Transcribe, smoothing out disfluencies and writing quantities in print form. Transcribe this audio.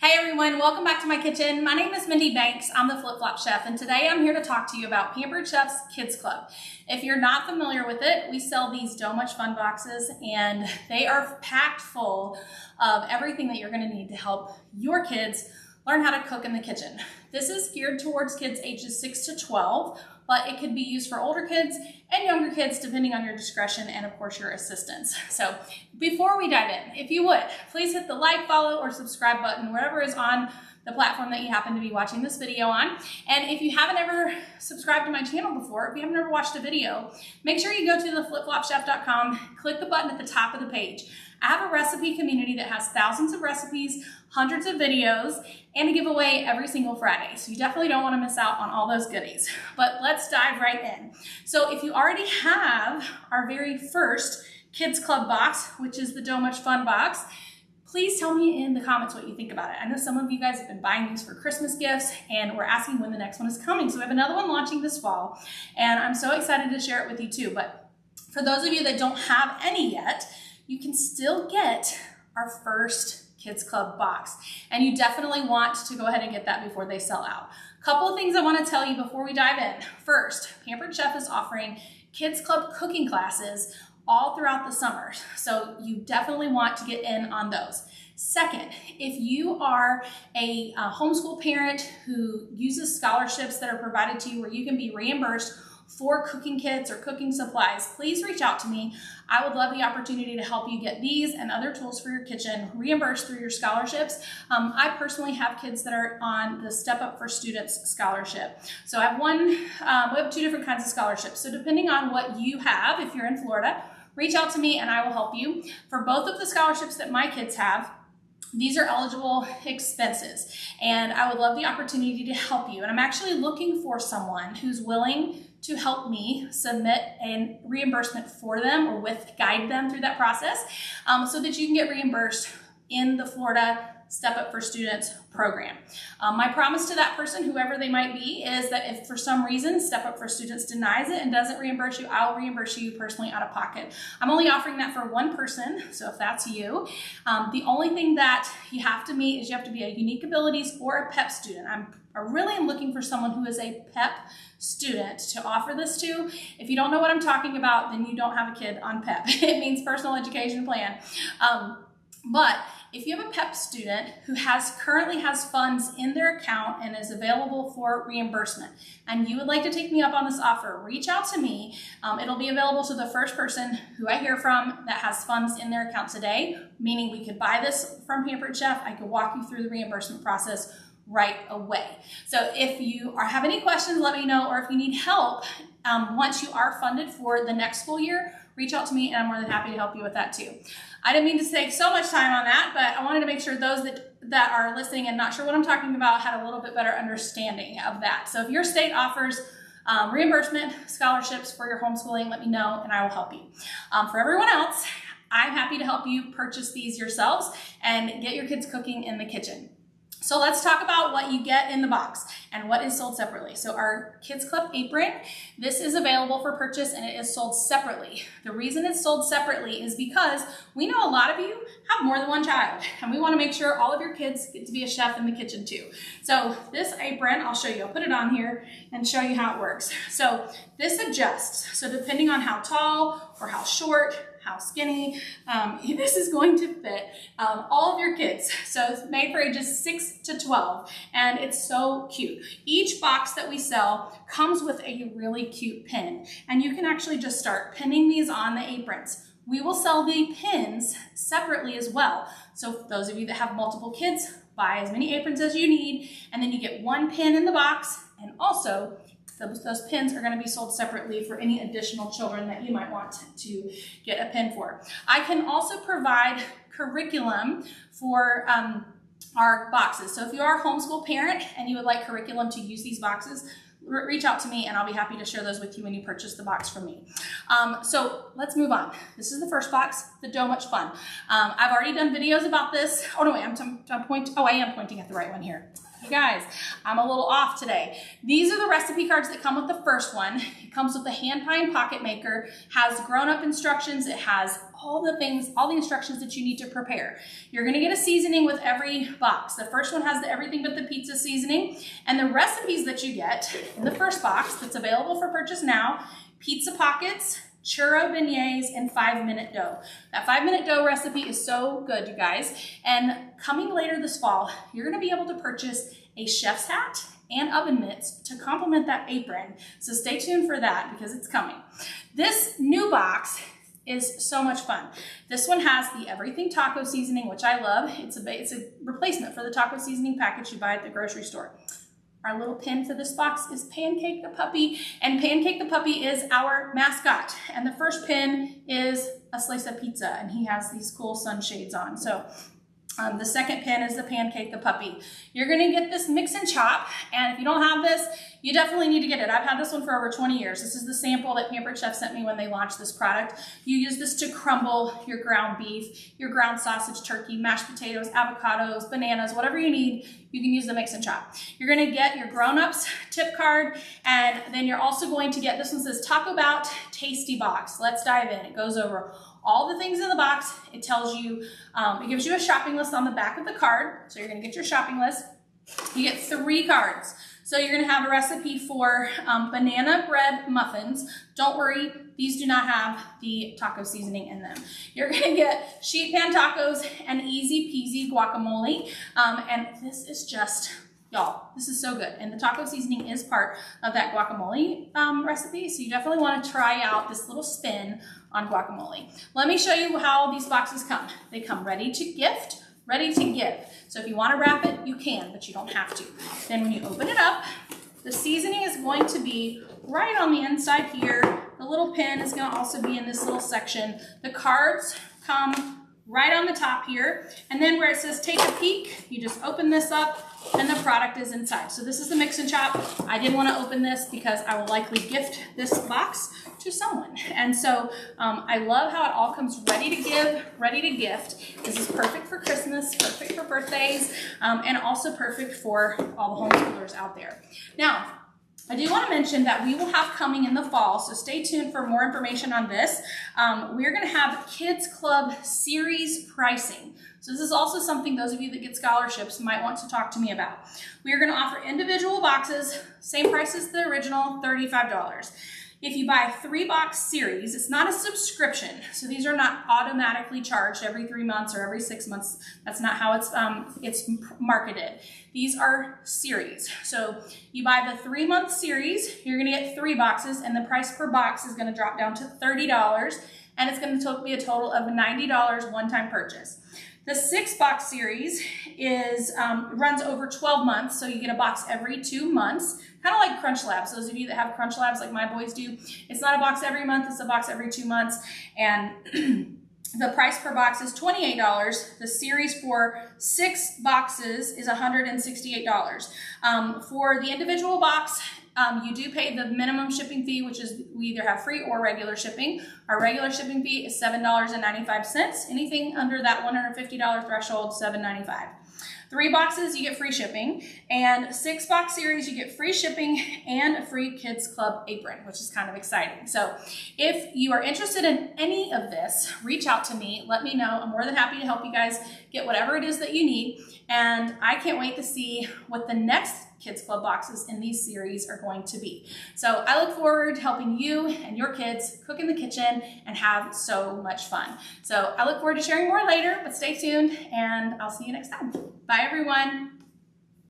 Hey everyone, welcome back to my kitchen. My name is Mindy Banks. I'm the Flip Flop Chef, and today I'm here to talk to you about Pampered Chef's Kids Club. If you're not familiar with it, we sell these So Much Fun boxes, and they are packed full of everything that you're going to need to help your kids learn how to cook in the kitchen. This is geared towards kids ages 6 to 12, but it could be used for older kids and younger kids depending on your discretion and of course your assistance. So before we dive in, if you would, please hit the like, follow, or subscribe button wherever is on the platform that you happen to be watching this video on. And if you haven't ever subscribed to my channel before, if you haven't ever watched a video, make sure you go to theflipflopchef.com, click the button at the top of the page. I have a recipe community that has thousands of recipes, hundreds of videos, and a giveaway every single Friday. So you definitely don't want to miss out on all those goodies. But let's dive right in. So if you already have our very first Kids Club box, which is the So Much Fun box, please tell me in the comments what you think about it. I know some of you guys have been buying these for Christmas gifts, and we're asking when the next one is coming. So we have another one launching this fall, and I'm so excited to share it with you too. But for those of you that don't have any yet, you can still get our first Kids Club box. And you definitely want to go ahead and get that before they sell out. A couple of things I want to tell you before we dive in. First, Pampered Chef is offering Kids Club cooking classes all throughout the summer. So you definitely want to get in on those. Second, if you are a homeschool parent who uses scholarships that are provided to you where you can be reimbursed for cooking kits or cooking supplies, please reach out to me. I would love the opportunity to help you get these and other tools for your kitchen reimbursed through your scholarships. I personally have kids that are on the Step Up for Students scholarship. So I have we have two different kinds of scholarships. So depending on what you have, if you're in Florida, reach out to me and I will help you. For both of the scholarships that my kids have, these are eligible expenses, and I would love the opportunity to help you. And I'm actually looking for someone who's willing to help me submit a reimbursement for them or guide them through that process so that you can get reimbursed in the Florida Step Up for Students program. My promise to that person, whoever they might be, is that if for some reason Step Up for Students denies it and doesn't reimburse you, I'll reimburse you personally out of pocket. I'm only offering that for one person, so if that's you, the only thing that you have to meet is you have to be a Unique Abilities or a PEP student. I really am looking for someone who is a PEP student to offer this to. If you don't know what I'm talking about, then you don't have a kid on PEP. It means Personal Education Plan. But if you have a PEP student who currently has funds in their account and is available for reimbursement, and you would like to take me up on this offer, reach out to me. It'll be available to the first person who I hear from that has funds in their account today, meaning we could buy this from Pampered Chef. I could walk you through the reimbursement process right away. So if you have any questions, let me know, or if you need help once you are funded for the next school year, reach out to me and I'm more than happy to help you with that too. I didn't mean to take so much time on that, but I wanted to make sure those that are listening and not sure what I'm talking about had a little bit better understanding of that. So if your state offers reimbursement scholarships for your homeschooling, let me know and I will help you. For everyone else, I'm happy to help you purchase these yourselves and get your kids cooking in the kitchen. So let's talk about what you get in the box and what is sold separately. So our Kids Club apron, this is available for purchase and it is sold separately. The reason it's sold separately is because we know a lot of you have more than one child and we want to make sure all of your kids get to be a chef in the kitchen too. So this apron, I'll show you, I'll put it on here and show you how it works. So this adjusts. So depending on how tall or how short, how skinny, this is going to fit all of your kids. So it's made for ages 6 to 12, and it's so cute. Each box that we sell comes with a really cute pin, and you can actually just start pinning these on the aprons. We will sell the pins separately as well. So for those of you that have multiple kids, buy as many aprons as you need, and then you get one pin in the box, and also those pins are going to be sold separately for any additional children that you might want to get a pin for. I can also provide curriculum for our boxes. So if you are a homeschool parent and you would like curriculum to use these boxes, reach out to me and I'll be happy to share those with you when you purchase the box from me. So let's move on. This is the first box. the Dough Much Fun. I've already done videos about this. Oh no, wait, I am pointing at the right one here. You guys, I'm a little off today. These are the recipe cards that come with the first one. It comes with the hand pie and pocket maker, has grown-up instructions. It has all the instructions that you need to prepare. You're gonna get a seasoning with every box. The first one has the everything but the pizza seasoning, and the recipes that you get in the first box that's available for purchase now: pizza pockets, churro beignets, and 5-minute dough. That 5-minute dough recipe is so good, you guys. And coming later this fall, you're gonna be able to purchase a chef's hat and oven mitts to complement that apron. So stay tuned for that because it's coming. This new box is so much fun. This one has the everything taco seasoning, which I love. It's a replacement for the taco seasoning package you buy at the grocery store. Our little pin for this box is Pancake the Puppy, and Pancake the Puppy is our mascot. And the first pin is a slice of pizza, and he has these cool sunshades on. So the second pin is the Pancake the Puppy. You're gonna get this mix and chop, and if you don't have this, you definitely need to get it. I've had this one for over 20 years. This is the sample that Pampered Chef sent me when they launched this product. You use this to crumble your ground beef, your ground sausage, turkey, mashed potatoes, avocados, bananas, whatever you need, you can use the mix and chop. You're gonna get your grown-ups tip card, and then you're also going to get, this one says Taco Bout Tasty Box. Let's dive in. It goes over all the things in the box. It tells you, it gives you a shopping list on the back of the card. So you're gonna get your shopping list. You get 3 cards. So you're gonna have a recipe for banana bread muffins. Don't worry, these do not have the taco seasoning in them. You're gonna get sheet pan tacos and easy peasy guacamole. And this is just, y'all, this is so good. And the taco seasoning is part of that guacamole recipe. So you definitely wanna try out this little spin on guacamole. Let me show you how these boxes come. They come ready to gift, ready to give. So if you want to wrap it, you can, but you don't have to. Then when you open it up, the seasoning is going to be right on the inside here. The little pin is going to also be in this little section. The cards come right on the top here. And then where it says take a peek, you just open this up and the product is inside. So this is the mix and chop. I did want to open this because I will likely gift this box to someone. And so I love how it all comes ready to give, ready to gift. This is perfect for Christmas, perfect for birthdays, and also perfect for all the homeschoolers out there. Now, I do want to mention that we will have coming in the fall, so stay tuned for more information on this. We're going to have Kids Club series pricing. So this is also something those of you that get scholarships might want to talk to me about. We are going to offer individual boxes, same price as the original, $35. If you buy a 3-box series, it's not a subscription. So these are not automatically charged every 3 months or every 6 months. That's not how it's marketed. These are series. So you buy the 3-month series, you're gonna get 3 boxes, and the price per box is gonna drop down to $30, and it's gonna be a total of $90 one-time purchase. The 6-box series is runs over 12 months, so you get a box every 2 months, kind of like Crunch Labs. Those of you that have Crunch Labs like my boys do, it's not a box every month, it's a box every 2 months, and the price per box is $28. The series for 6 boxes is $168. For the individual box, you do pay the minimum shipping fee, which is we either have free or regular shipping. Our regular shipping fee is $7.95. Anything under that $150 threshold, $7.95. 3 boxes, you get free shipping, and 6-box series, you get free shipping and a free Kids Club apron, which is kind of exciting. So if you are interested in any of this, reach out to me, let me know. I'm more than happy to help you guys get whatever it is that you need, and I can't wait to see what the next Kids Club boxes in these series are going to be. So I look forward to helping you and your kids cook in the kitchen and have so much fun. So I look forward to sharing more later, but stay tuned and I'll see you next time. Bye everyone.